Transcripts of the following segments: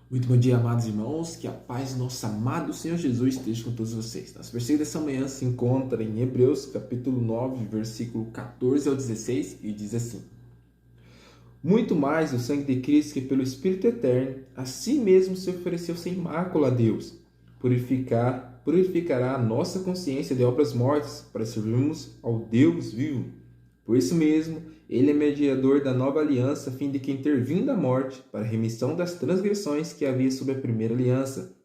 Muito bom dia, amados irmãos, que a paz do nosso amado Senhor Jesus esteja com todos vocês. Nosso versículo dessa manhã se encontra em Hebreus, capítulo 9, versículo 14 ao 16, e diz assim: Muito mais o sangue de Cristo, que pelo Espírito Eterno, a si mesmo se ofereceu sem mácula a Deus, purificará a nossa consciência de obras mortas, para servirmos ao Deus vivo. Por isso mesmo, ele é mediador da nova aliança, a fim de que, intervindo a morte, para a remissão das transgressões que havia sob a primeira aliança,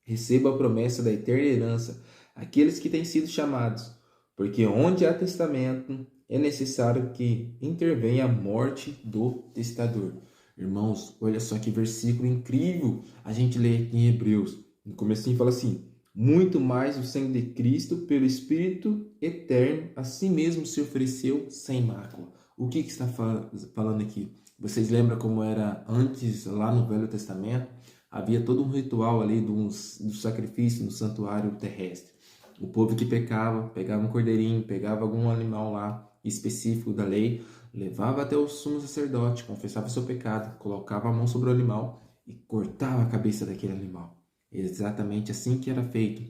receba a promessa da eterna herança aqueles que têm sido chamados. Porque onde há testamento, é necessário que intervenha a morte do testador. Irmãos, olha só que versículo incrível a gente lê aqui em Hebreus. No comecinho fala assim: muito mais o sangue de Cristo, pelo Espírito Eterno, a si mesmo se ofereceu sem mácula. O que está falando aqui? Vocês lembram como era antes, lá no Velho Testamento? Havia todo um ritual ali do sacrifício no santuário terrestre. O povo que pecava, pegava um cordeirinho, pegava algum animal lá específico da lei, levava até o sumo sacerdote, confessava seu pecado, colocava a mão sobre o animal e cortava a cabeça daquele animal. Exatamente assim que era feito.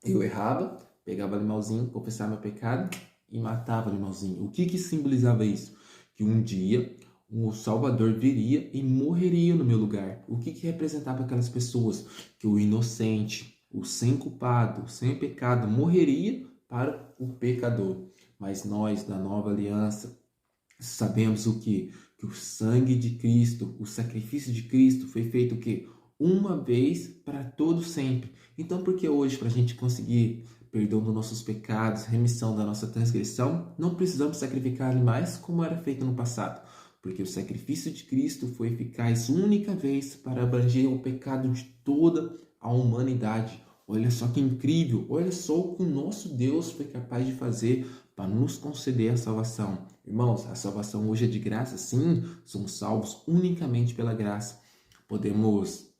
Eu errava, pegava o animalzinho, confessava meu pecado e matava o animalzinho. O que simbolizava isso? Que um dia o Salvador viria e morreria no meu lugar. O que representava aquelas pessoas? Que o inocente, o sem culpado, o sem pecado, morreria para o pecador. Mas nós, da nova aliança, sabemos o quê? Que o sangue de Cristo, o sacrifício de Cristo foi feito o quê? Uma vez para todo sempre. Então, por que hoje, para a gente conseguir perdão dos nossos pecados, remissão da nossa transgressão, não precisamos sacrificar animais como era feito no passado? Porque o sacrifício de Cristo foi eficaz única vez para abranger o pecado de toda a humanidade. Olha só que incrível, olha só o que o nosso Deus foi capaz de fazer para nos conceder a salvação. Irmãos, a salvação hoje é de graça, sim, somos salvos unicamente pela graça. Podemos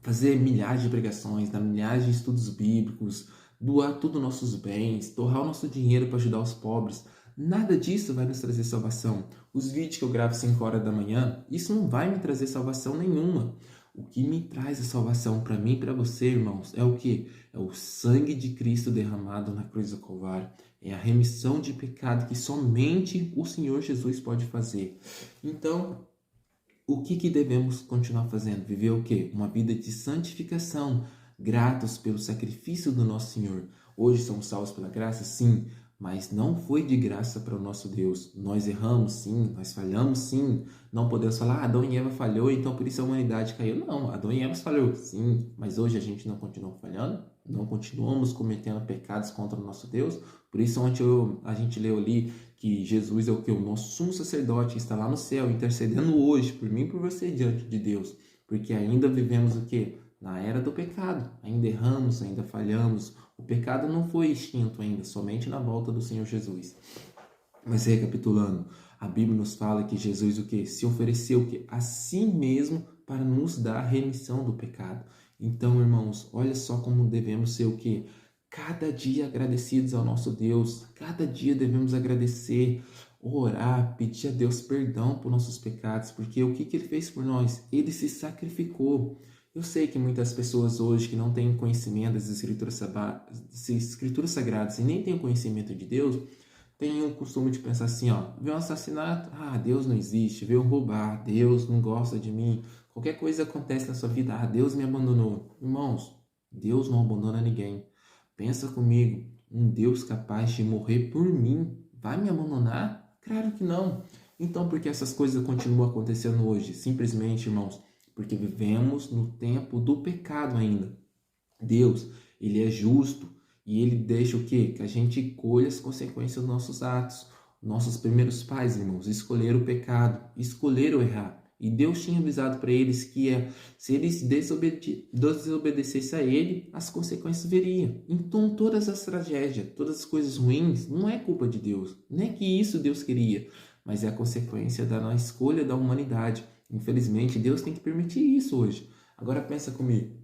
fazer milhares de pregações, dar milhares de estudos bíblicos, doar todos os nossos bens, torrar o nosso dinheiro para ajudar os pobres. Nada disso vai nos trazer salvação. Os vídeos que eu gravo 5 horas da manhã, isso não vai me trazer salvação nenhuma. O que me traz a salvação para mim e para você, irmãos, é o quê? É o sangue de Cristo derramado na cruz do Calvário. É a remissão de pecado que somente o Senhor Jesus pode fazer. Então, o que devemos continuar fazendo? Viver o quê? Uma vida de santificação, gratos pelo sacrifício do nosso Senhor. Hoje somos salvos pela graça? Sim, mas não foi de graça para o nosso Deus. Nós erramos, sim, nós falhamos, sim. Não podemos falar, Adão e Eva falhou, então por isso a humanidade caiu. Não, Adão e Eva falhou, sim, mas hoje a gente não continua falhando, não continuamos cometendo pecados contra o nosso Deus. Por isso ontem a gente leu ali que Jesus é o que? O nosso sumo sacerdote, que está lá no céu, intercedendo hoje por mim e por você diante de Deus. Porque ainda vivemos o quê? Na era do pecado. Ainda erramos, ainda falhamos. O pecado não foi extinto ainda, somente na volta do Senhor Jesus. Mas recapitulando, a Bíblia nos fala que Jesus o quê? Se ofereceu o quê? A si mesmo para nos dar a remissão do pecado. Então, irmãos, olha só como devemos ser o quê? Cada dia agradecidos ao nosso Deus. Cada dia devemos agradecer, orar, pedir a Deus perdão por nossos pecados. Porque o que Ele fez por nós? Ele se sacrificou. Eu sei que muitas pessoas hoje que não têm conhecimento das escrituras sagradas e nem têm conhecimento de Deus, têm o costume de pensar assim, ó, vê um assassinato, Deus não existe, vê um roubar, Deus não gosta de mim, qualquer coisa acontece na sua vida, Deus me abandonou. Irmãos, Deus não abandona ninguém. Pensa comigo, um Deus capaz de morrer por mim vai me abandonar? Claro que não. Então, por que essas coisas continuam acontecendo hoje? Simplesmente, irmãos, porque vivemos no tempo do pecado ainda. Deus, Ele é justo e Ele deixa o quê? Que a gente colha as consequências dos nossos atos. Nossos primeiros pais, irmãos, escolheram o pecado, escolheram errar. E Deus tinha avisado para eles que se eles desobedecessem a Ele, as consequências viriam. Então, todas as tragédias, todas as coisas ruins, não é culpa de Deus. Não é que isso Deus queria, mas é a consequência da escolha da humanidade. Infelizmente, Deus tem que permitir isso hoje. Agora pensa comigo.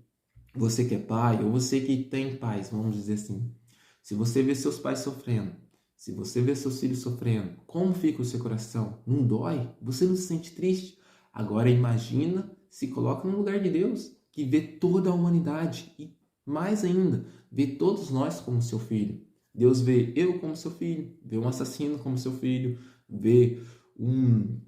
Você que é pai, ou você que tem pais, vamos dizer assim. Se você vê seus pais sofrendo, se você vê seus filhos sofrendo, como fica o seu coração? Não dói? Você não se sente triste? Agora imagina se coloca no lugar de Deus, que vê toda a humanidade e, mais ainda, vê todos nós como seu filho. Deus vê eu como seu filho, vê um assassino como seu filho, vê um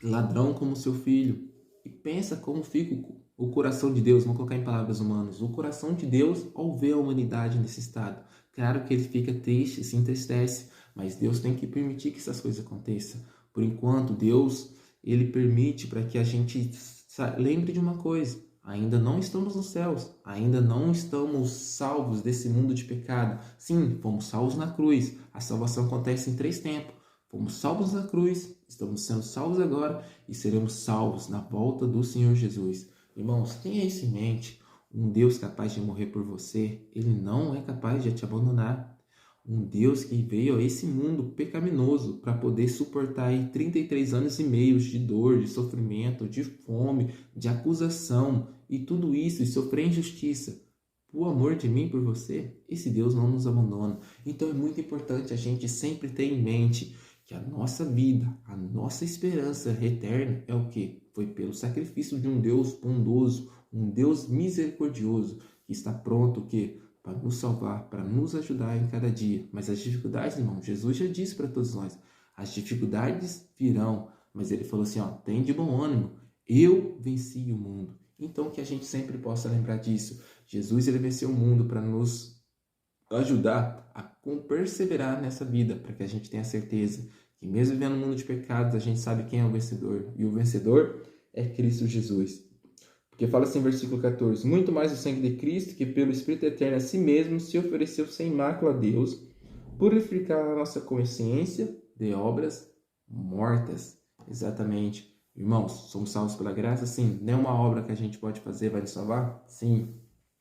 ladrão como seu filho. E pensa como fica o coração de Deus, vamos colocar em palavras humanas, o coração de Deus ao ver a humanidade nesse estado. Claro que ele fica triste, se entristece, mas Deus tem que permitir que essas coisas aconteçam. Por enquanto, Deus, ele permite para que a gente lembre de uma coisa: ainda não estamos nos céus, ainda não estamos salvos desse mundo de pecado. Sim, fomos salvos na cruz. A salvação acontece em 3 tempos. Fomos salvos na cruz, estamos sendo salvos agora e seremos salvos na volta do Senhor Jesus. Irmãos, tenha isso em mente. Um Deus capaz de morrer por você, ele não é capaz de te abandonar. Um Deus que veio a esse mundo pecaminoso para poder suportar aí 33 anos e meio de dor, de sofrimento, de fome, de acusação e tudo isso, e sofrer injustiça. Por amor de mim, por você, esse Deus não nos abandona. Então é muito importante a gente sempre ter em mente que a nossa vida, a nossa esperança eterna é o quê? Foi pelo sacrifício de um Deus bondoso, um Deus misericordioso, que está pronto para nos salvar, para nos ajudar em cada dia. Mas as dificuldades, irmão, Jesus já disse para todos nós, as dificuldades virão, mas ele falou assim, tem de bom ânimo, eu venci o mundo. Então que a gente sempre possa lembrar disso. Jesus, ele venceu o mundo para nos ajudar a perseverar nessa vida, para que a gente tenha certeza que mesmo vivendo no mundo de pecados, a gente sabe quem é o vencedor. E o vencedor é Cristo Jesus. Porque fala assim, versículo 14, muito mais o sangue de Cristo, que pelo Espírito Eterno a si mesmo se ofereceu sem mácula a Deus, purificar a nossa consciência de obras mortas. Exatamente. Irmãos, somos salvos pela graça? Sim. Nenhuma obra que a gente pode fazer vai nos salvar? Sim.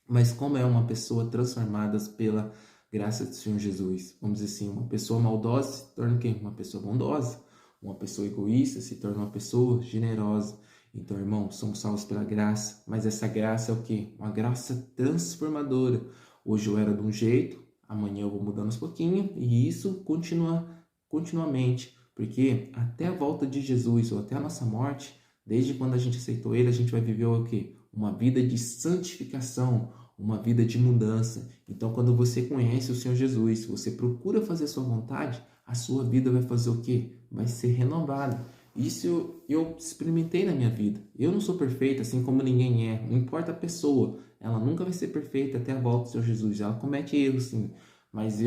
Mas como é uma pessoa transformada pela graça do Senhor Jesus? Vamos dizer assim, uma pessoa maldosa se torna quem? Uma pessoa bondosa. Uma pessoa egoísta se torna uma pessoa generosa. Então, irmão, somos salvos pela graça, mas essa graça é o quê? Uma graça transformadora. Hoje eu era de um jeito, amanhã eu vou mudando aos pouquinhos, e isso continua continuamente, porque até a volta de Jesus, ou até a nossa morte, desde quando a gente aceitou Ele, a gente vai viver o quê? Uma vida de santificação, uma vida de mudança. Então, quando você conhece o Senhor Jesus, você procura fazer a sua vontade, a sua vida vai fazer o quê? Vai ser renovada. Isso eu experimentei na minha vida. Eu não sou perfeita, assim como ninguém é. Não importa a pessoa, ela nunca vai ser perfeita até a volta do Senhor Jesus. Ela comete erros, sim. Mas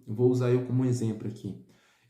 vou usar eu como exemplo aqui.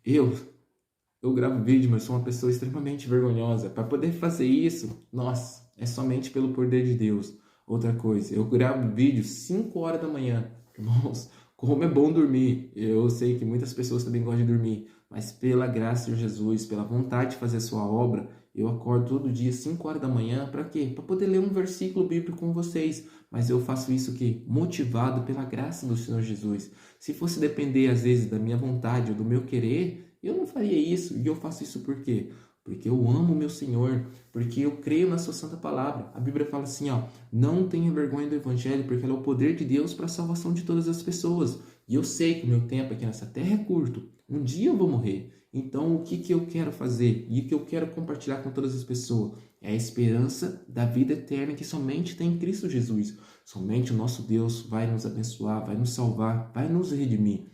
Eu gravo vídeo, mas sou uma pessoa extremamente vergonhosa. Para poder fazer isso, nossa, é somente pelo poder de Deus. Outra coisa, eu gravo vídeo 5 horas da manhã. Irmãos, como é bom dormir. Eu sei que muitas pessoas também gostam de dormir. Mas pela graça de Jesus, pela vontade de fazer a sua obra, eu acordo todo dia 5 horas da manhã. Para quê? Para poder ler um versículo bíblico com vocês. Mas eu faço isso aqui motivado pela graça do Senhor Jesus. Se fosse depender às vezes da minha vontade ou do meu querer, eu não faria isso. E eu faço isso por quê? Porque eu amo o meu Senhor, porque eu creio na sua santa palavra. A Bíblia fala assim, não tenha vergonha do Evangelho, porque ela é o poder de Deus para a salvação de todas as pessoas. E eu sei que o meu tempo aqui nessa terra é curto. Um dia eu vou morrer. Então, o que eu quero fazer e o que eu quero compartilhar com todas as pessoas é a esperança da vida eterna que somente tem em Cristo Jesus. Somente o nosso Deus vai nos abençoar, vai nos salvar, vai nos redimir.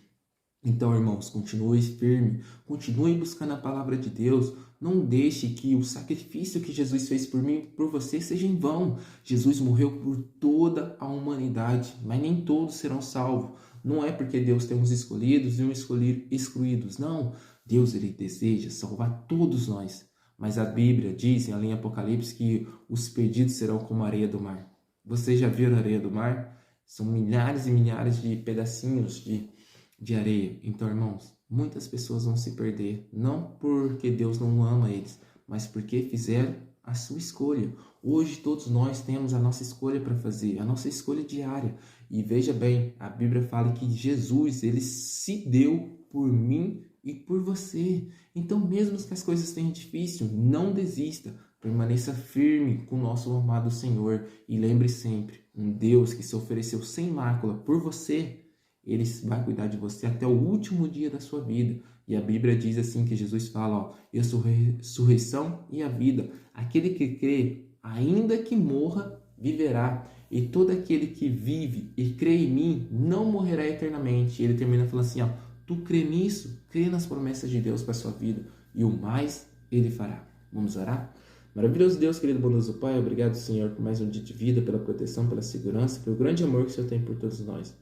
Então, irmãos, continue firme, continue buscando a palavra de Deus. Não deixe que o sacrifício que Jesus fez por mim, por você, seja em vão. Jesus morreu por toda a humanidade, mas nem todos serão salvos. Não é porque Deus tem uns escolhidos e uns excluídos. Não, Deus ele deseja salvar todos nós. Mas a Bíblia diz, ali em Apocalipse, que os perdidos serão como a areia do mar. Vocês já viram a areia do mar? São milhares e milhares de pedacinhos de areia. Então, irmãos, muitas pessoas vão se perder, não porque Deus não ama eles, mas porque fizeram a sua escolha. Hoje todos nós temos a nossa escolha para fazer, a nossa escolha diária. E veja bem, a Bíblia fala que Jesus, ele se deu por mim e por você. Então, mesmo que as coisas tenham difícil, não desista. Permaneça firme com o nosso amado Senhor. E lembre sempre, um Deus que se ofereceu sem mácula por você, ele vai cuidar de você até o último dia da sua vida. E a Bíblia diz assim, que Jesus fala, eu sou a ressurreição e a vida. Aquele que crê, ainda que morra, viverá. E todo aquele que vive e crê em mim não morrerá eternamente. Ele termina falando assim, ó, tu crê nisso? Crê nas promessas de Deus para a sua vida e o mais Ele fará. Vamos orar? Maravilhoso Deus, querido bondoso Pai, obrigado, Senhor, por mais um dia de vida, pela proteção, pela segurança, pelo grande amor que o Senhor tem por todos nós.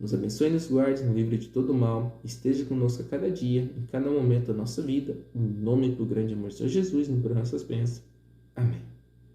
Nos abençoe e nos guarde, nos livre de todo mal, esteja conosco a cada dia, em cada momento da nossa vida, em nome do grande amor de Senhor Jesus, por nossas bênçãos. Amém.